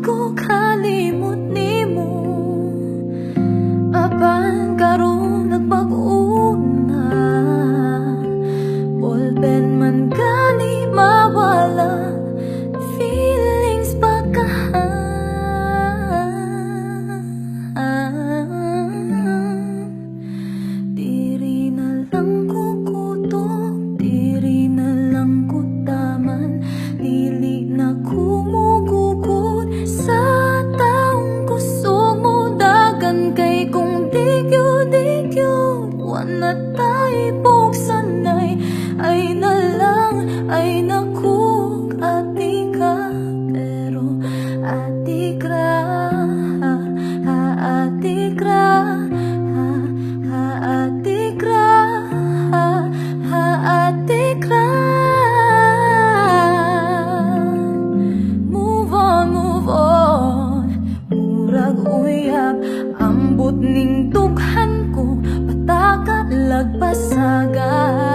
ko kalimot nimo. Apan karon nagpag-una, ballpen man gani mawala, feelings pagkaha. Diri na lang ko kutok, diri na lang ko taman, dili na kumugugod sa taong gusto mo dagan kay kung digyo-digyo wala tayo buksanay. Ay na lang, ay naku, ati ka, pero ati gra, ati gra, ati gra, ati gra. Move on, murag uyab, ambot ning dughan ko, pataka lagpasaga.